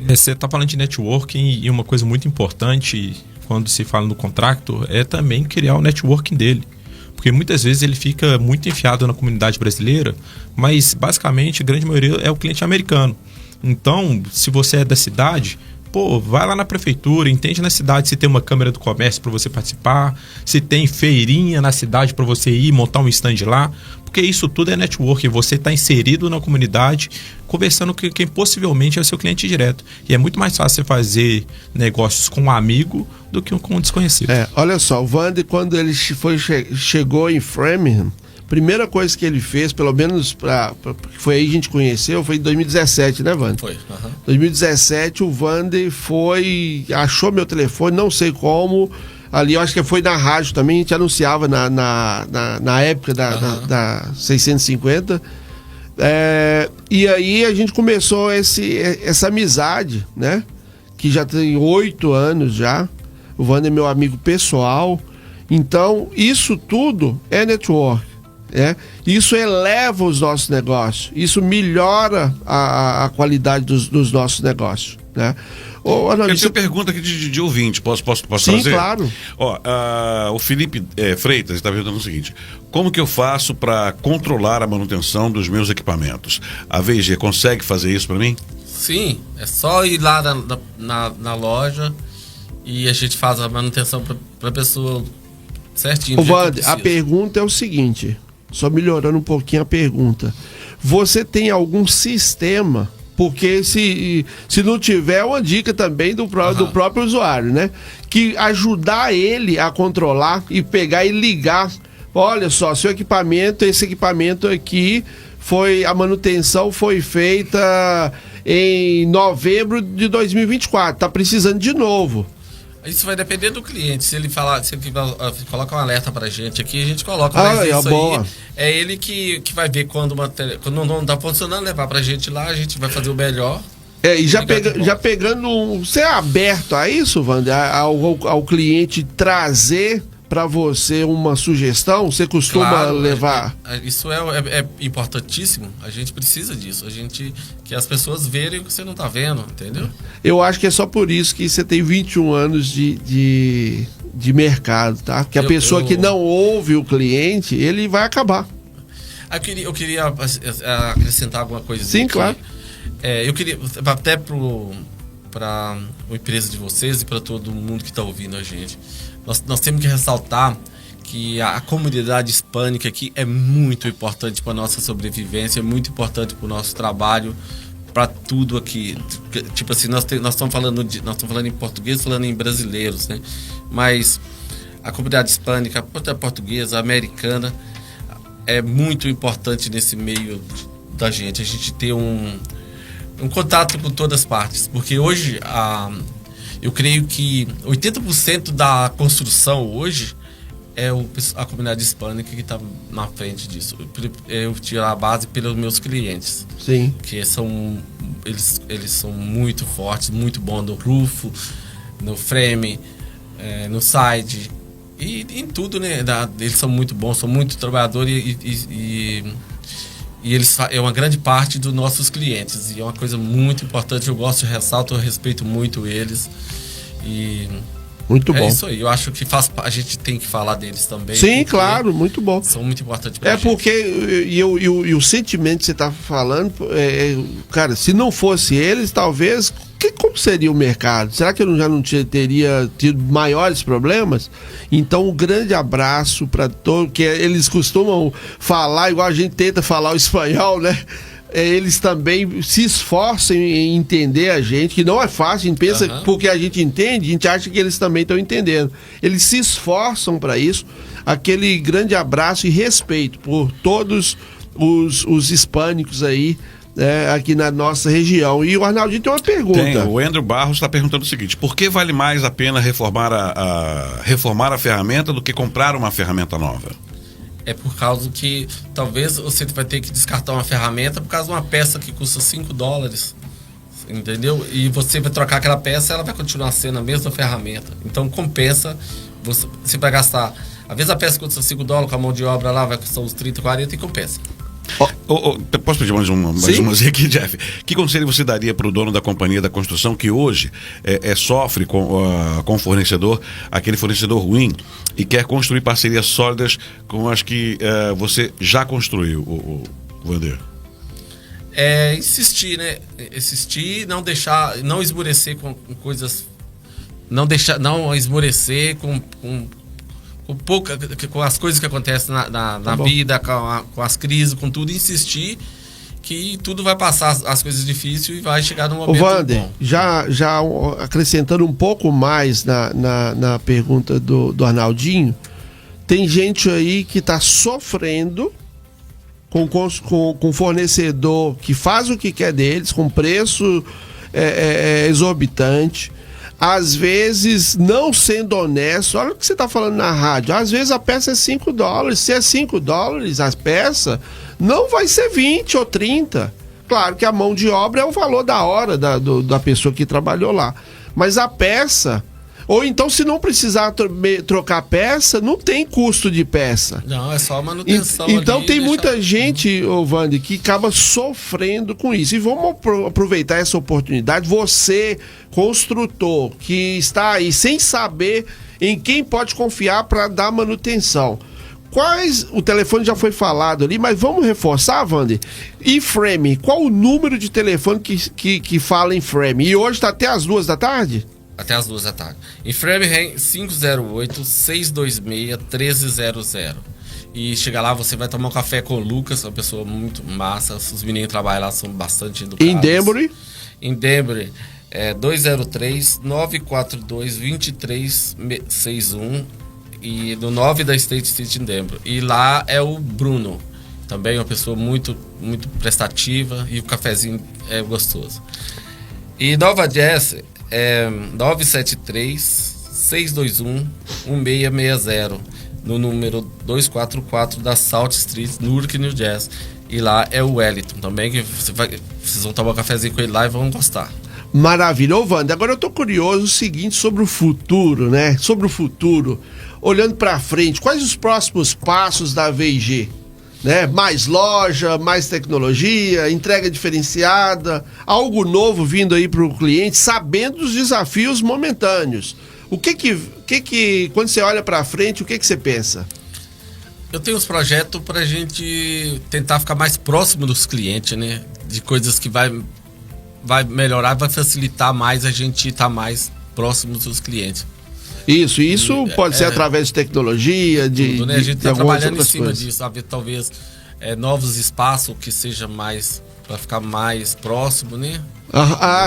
Você está falando de networking, e uma coisa muito importante quando se fala no contractor é também criar o networking dele. Porque muitas vezes ele fica muito enfiado na comunidade brasileira, mas basicamente a grande maioria é o cliente americano. Então, se você é da cidade, vai lá na prefeitura, entende na cidade se tem uma câmara do comércio para você participar, se tem feirinha na cidade para você ir montar um stand lá, porque isso tudo é networking. Você está inserido na comunidade, conversando com quem possivelmente é o seu cliente direto. E é muito mais fácil você fazer negócios com um amigo do que com um desconhecido. Olha só, o Wander, quando ele chegou em Framingham, primeira coisa que ele fez, pelo menos foi aí que a gente conheceu, foi em 2017, né, Wander? Foi. 2017, o Wander achou meu telefone, não sei como, ali eu acho que foi na rádio também, a gente anunciava na época da 650, e aí a gente começou essa amizade, né, que já tem 8 anos já. O Wander é meu amigo pessoal, então isso tudo é network. Isso eleva os nossos negócios, isso melhora a qualidade dos nossos negócios, né? Eu tenho pergunta aqui de ouvinte, posso Sim, fazer? Claro. O Felipe Freitas está perguntando o seguinte: como que eu faço para controlar a manutenção dos meus equipamentos? A VIG consegue fazer isso para mim? Sim, é só ir lá na loja e a gente faz a manutenção para a pessoa certinho. Wander, a pergunta é o seguinte, só melhorando um pouquinho a pergunta: você tem algum sistema? Porque se não tiver, uma dica também do próprio usuário, né? Que ajudar ele a controlar e pegar e ligar. Olha só, esse equipamento aqui, a manutenção foi feita em novembro de 2024, tá precisando de novo. Isso vai depender do cliente. Se ele coloca um alerta pra gente aqui, a gente coloca. Mas isso aí é ele que vai ver quando não tá funcionando, levar pra gente lá, a gente vai fazer o melhor. E já pegando, você é aberto a isso, Wander? Ao cliente trazer para você uma sugestão? Você costuma levar? Isso é importantíssimo. A gente precisa disso. Que as pessoas verem o que você não tá vendo, entendeu? Eu acho que é só por isso que você tem 21 anos de mercado, tá? Porque a pessoa que não ouve o cliente, ele vai acabar. Eu queria acrescentar alguma coisa. Sim, aqui. Claro. Eu queria, até a empresa de vocês e para todo mundo que está ouvindo a gente. Nós temos que ressaltar que a comunidade hispânica aqui é muito importante para a nossa sobrevivência, é muito importante para o nosso trabalho, para tudo aqui. Tipo assim, nós estamos falando em português, falando em brasileiros, né? Mas a comunidade hispânica, a portuguesa, a americana, é muito importante nesse meio da gente. A gente ter um contato com todas as partes. Porque hoje, eu creio que 80% da construção hoje é a comunidade hispânica que está na frente disso. Eu tiro a base pelos meus clientes. Sim. Que eles são muito fortes, muito bons no Rufo, no frame, no side e em tudo, né? Eles são muito bons, são muito trabalhadores e eles é uma grande parte dos nossos clientes. E é uma coisa muito importante, eu ressalto, eu respeito muito eles. Muito bom. É isso aí, eu acho que a gente tem que falar deles também. Sim, claro, muito bom. São muito importantes pra gente. Porque e o sentimento que você está falando, cara, se não fosse eles, talvez, como seria o mercado? Será que eu já não teria tido maiores problemas? Então, um grande abraço para todos, que eles costumam falar, igual a gente tenta falar o espanhol, né? Eles também se esforçam em entender a gente, que não é fácil, a gente pensa, porque a gente entende, a gente acha que eles também estão entendendo. Eles se esforçam para isso. Aquele grande abraço e respeito por todos os hispânicos aí, aqui na nossa região. E o Arnaldinho tem uma pergunta. O Andrew Barros está perguntando o seguinte: por que vale mais a pena reformar a ferramenta do que comprar uma ferramenta nova? É por causa que talvez você vai ter que descartar uma ferramenta por causa de uma peça que custa $5, entendeu? E você vai trocar aquela peça, ela vai continuar sendo a mesma ferramenta. Então compensa, você vai gastar, às vezes a peça custa $5, com a mão de obra lá vai custar uns 30, 40 e compensa. Posso pedir mais umas aqui, Jeff? Que conselho você daria para o dono da companhia da construção que hoje sofre com o fornecedor, aquele fornecedor ruim, e quer construir parcerias sólidas com as que você já construiu, o Wander? Insistir, né? Insistir, não esmorecer com coisas, não esmorecer com as coisas que acontecem na vida, com as crises, com tudo, insistir que tudo vai passar, as coisas difíceis, e vai chegar num momento Wander, bom. Já acrescentando um pouco mais na pergunta do Arnaldinho, tem gente aí que está sofrendo com fornecedor que faz o que quer deles, com preço exorbitante, às vezes não sendo honesto. Olha o que você está falando na rádio, às vezes a peça é $5, se é $5 a peça, não vai ser 20 ou 30. Claro que a mão de obra é o valor da hora da pessoa que trabalhou lá, mas a peça, ou então se não precisar trocar peça, não tem custo de peça. Não, é só manutenção. Então tem muita gente, Wander, que acaba sofrendo com isso. E vamos aproveitar essa oportunidade. Você, construtor, que está aí sem saber em quem pode confiar para dar manutenção. O telefone já foi falado ali, mas vamos reforçar, Wander? E frame, qual o número de telefone que fala em frame? E hoje está até as 2 da tarde? Até as 2 da tarde. Em Framingham, 508-626-1300. E chega lá, você vai tomar um café com o Lucas, uma pessoa muito massa. Os meninos que trabalham lá são bastante educados. Em Denbury? Em Denbury, 203-942-2361. E no 9 da State Street em Denbury. E lá é o Bruno, também uma pessoa muito, muito prestativa, e o cafezinho é gostoso. E Nova Jersey, 973-621-1660, no número 244 da South Street, Newark, New Jersey. E lá é o Wellington também, que vocês vão tomar um cafezinho com ele lá e vão gostar. Maravilha. Ô, Wander, agora eu tô curioso o seguinte sobre o futuro, né? Sobre o futuro, olhando para frente, quais os próximos passos da VG? Né? Mais loja, mais tecnologia, entrega diferenciada, algo novo vindo aí para o cliente, sabendo dos desafios momentâneos. O que quando você olha para frente, o que você pensa? Eu tenho uns projetos para a gente tentar ficar mais próximo dos clientes, né? De coisas que vai vai melhorar, vai facilitar mais a gente estar mais próximo dos clientes. Isso pode ser através de tecnologia, tudo, né? A gente está trabalhando em cima coisas. disso, talvez novos espaços que seja mais, para ficar mais próximo, né?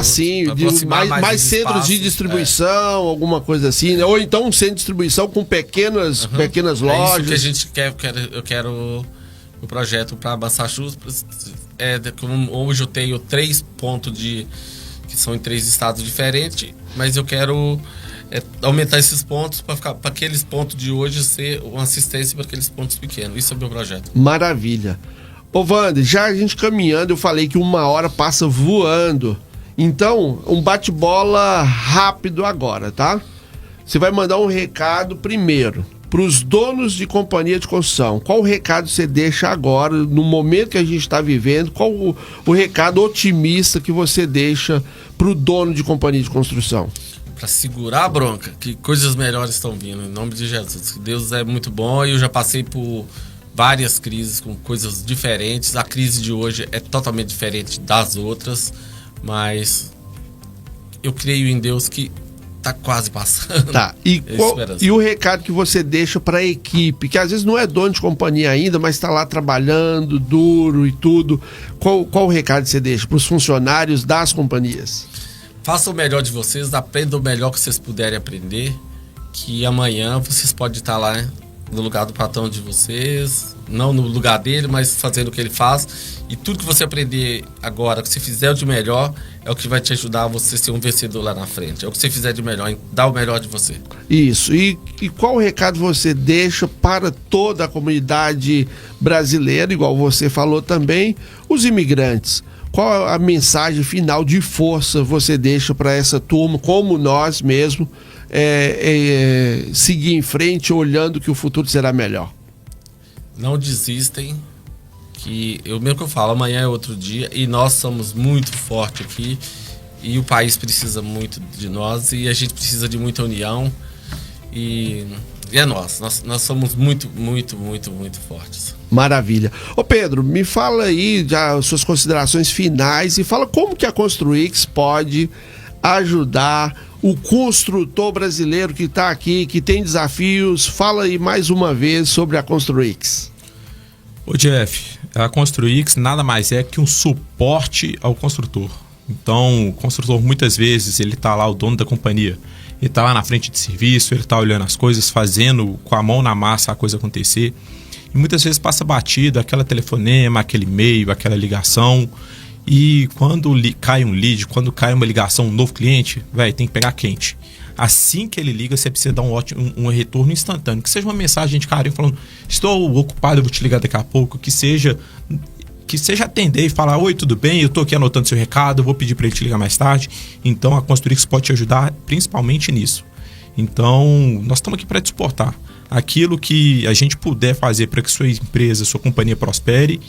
Sim, mais centros de distribuição, alguma coisa assim, né? Ou então um centro de distribuição com pequenas lojas. É isso que a gente quer, eu quero o projeto para Massachusetts. Hoje eu tenho 3 pontos que são em 3 estados diferentes, mas eu quero aumentar esses pontos para aqueles pontos de hoje ser uma assistência para aqueles pontos pequenos. Isso é o meu projeto. Maravilha. Ô Wander, já a gente caminhando, eu falei que 1 hora passa voando. Então, um bate-bola rápido agora, tá? Você vai mandar um recado primeiro para os donos de companhia de construção. Qual o recado você deixa agora, no momento que a gente está vivendo? Qual o recado otimista que você deixa para o dono de companhia de construção? Para segurar a bronca, que coisas melhores estão vindo, em nome de Jesus. Deus é muito bom e eu já passei por várias crises com coisas diferentes. A crise de hoje é totalmente diferente das outras, mas eu creio em Deus que tá quase passando. Tá. E o recado que você deixa para a equipe, que às vezes não é dono de companhia ainda, mas está lá trabalhando duro e tudo. Qual o recado que você deixa para os funcionários das companhias? Façam o melhor de vocês, aprendam o melhor que vocês puderem aprender, que amanhã vocês podem estar lá, né, no lugar do patrão de vocês, não no lugar dele, mas fazendo o que ele faz. E tudo que você aprender agora, que você fizer o de melhor, é o que vai te ajudar a você ser um vencedor lá na frente. É o que você fizer de melhor, dá o melhor de você. Isso. E qual recado você deixa para toda a comunidade brasileira, igual você falou também, os imigrantes? Qual a mensagem final de força você deixa para essa turma, como nós mesmo, seguir em frente, olhando que o futuro será melhor? Não desistem, que eu falo, amanhã é outro dia e nós somos muito fortes aqui e o país precisa muito de nós e a gente precisa de muita união e é nós somos muito, muito, muito, muito fortes. Maravilha. Ô Pedro, me fala aí já as suas considerações finais e fala como que a Construix pode ajudar o construtor brasileiro que está aqui, que tem desafios. Fala aí mais uma vez sobre a Construix. Ô Jeff, a Construix nada mais é que um suporte ao construtor. Então, o construtor muitas vezes, ele está lá, o dono da companhia, ele está lá na frente de serviço, ele está olhando as coisas, fazendo com a mão na massa a coisa acontecer. E muitas vezes passa batido aquela telefonema, aquele e-mail, aquela ligação. E quando cai um lead, quando cai uma ligação, um novo cliente, tem que pegar quente. Assim que ele liga, você precisa dar um retorno instantâneo. Que seja uma mensagem de carinho falando, estou ocupado, eu vou te ligar daqui a pouco. Que seja atender e falar, oi, tudo bem? Eu estou aqui anotando seu recado, eu vou pedir para ele te ligar mais tarde. Então a Construix pode te ajudar principalmente nisso. Então nós estamos aqui para te suportar. Aquilo que a gente puder fazer para que sua empresa, sua companhia prospere,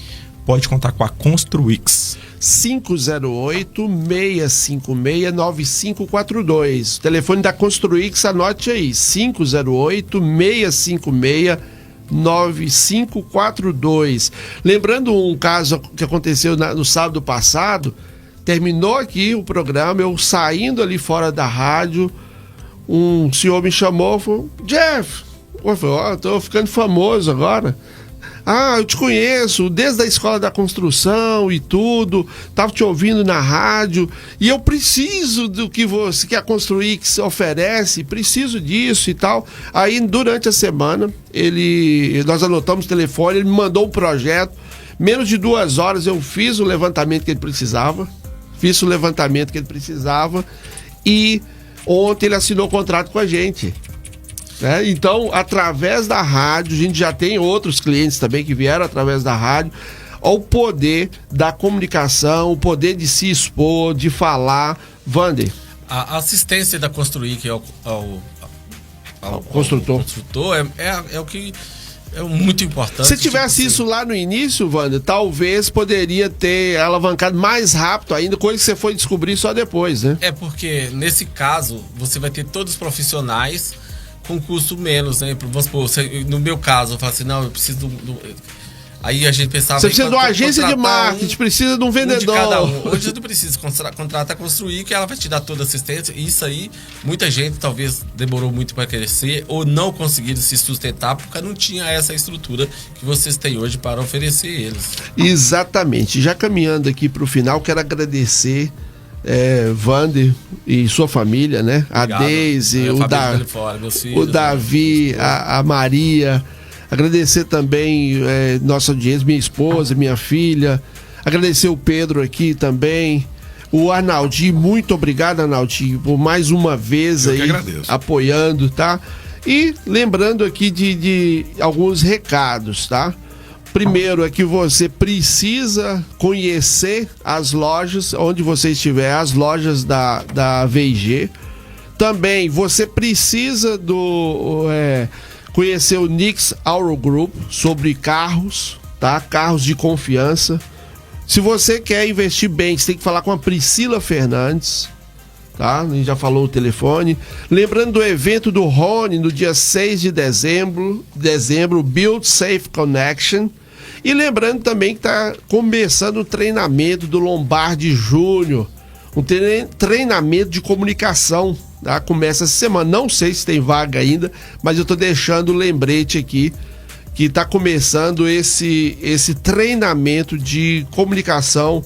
pode contar com a Construix. 508-656-9542. Telefone da Construix, anote aí, 508-656-9542. Lembrando um caso que aconteceu no sábado passado, terminou aqui o programa, eu saindo ali fora da rádio, um senhor me chamou e falou, Jeff, eu falei, tô ficando famoso agora. Eu te conheço, desde a escola da construção e tudo, tava te ouvindo na rádio, e eu preciso do que a Construix oferece, preciso disso e tal. Aí, durante a semana, nós anotamos o telefone, ele me mandou um projeto, menos de 2 horas eu fiz o levantamento que ele precisava, e ontem ele assinou o contrato com a gente. Então, através da rádio, a gente já tem outros clientes também que vieram através da rádio. O poder da comunicação, o poder de se expor, de falar. Wander. A assistência da Construix ao construtor é o que é muito importante. Se tivesse isso lá no início, Wander, talvez poderia ter alavancado mais rápido ainda, coisa que você foi descobrir só depois, né? É porque, nesse caso, você vai ter todos os profissionais com custo menos, né? Vamos supor, no meu caso, eu falo assim, não, eu preciso Aí a gente pensava... Você precisa de uma agência de marketing, precisa de um vendedor. De cada um. Hoje não precisa, contrata a Construir, que ela vai te dar toda a assistência. Isso aí, muita gente talvez demorou muito para crescer ou não conseguiram se sustentar porque não tinha essa estrutura que vocês têm hoje para oferecer eles. Exatamente. Já caminhando aqui para o final, quero agradecer Wander e sua família, né? Obrigado. A Deise, o Davi, a Maria. Agradecer também nossa audiência, minha esposa, minha filha. Agradecer o Pedro aqui também. O Arnaldinho, muito obrigado, Arnaldinho, por mais uma vez aí apoiando, tá? E lembrando aqui de alguns recados, tá? Primeiro é que você precisa conhecer as lojas, onde você estiver, as lojas da VG. Também você precisa conhecer o Nix Auto Group sobre carros, tá? Carros de confiança. Se você quer investir bem, você tem que falar com a Priscila Fernandes, tá? A gente já falou o telefone. Lembrando do evento do Rony no dia 6 de dezembro, Build Safe Connection. E lembrando também que está começando o treinamento do Lombardi Júnior, um treinamento de comunicação. Tá? Começa essa semana, não sei se tem vaga ainda, mas eu estou deixando o lembrete aqui que está começando esse treinamento de comunicação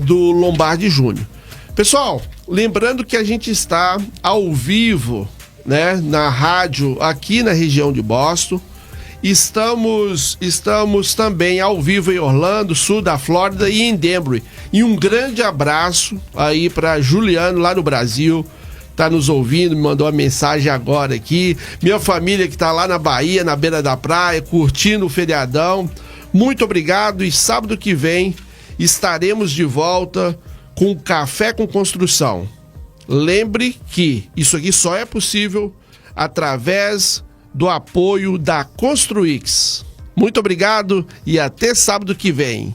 do Lombardi Júnior. Pessoal, lembrando que a gente está ao vivo, né, na rádio aqui na região de Boston. Estamos também ao vivo em Orlando, sul da Flórida e em Denver. E um grande abraço aí para Juliano lá no Brasil. Tá nos ouvindo, me mandou uma mensagem agora aqui. Minha família que tá lá na Bahia, na beira da praia, curtindo o feriadão. Muito obrigado e sábado que vem estaremos de volta com Café com Construção. Lembre que isso aqui só é possível através do apoio da Construix. Muito obrigado e até sábado que vem.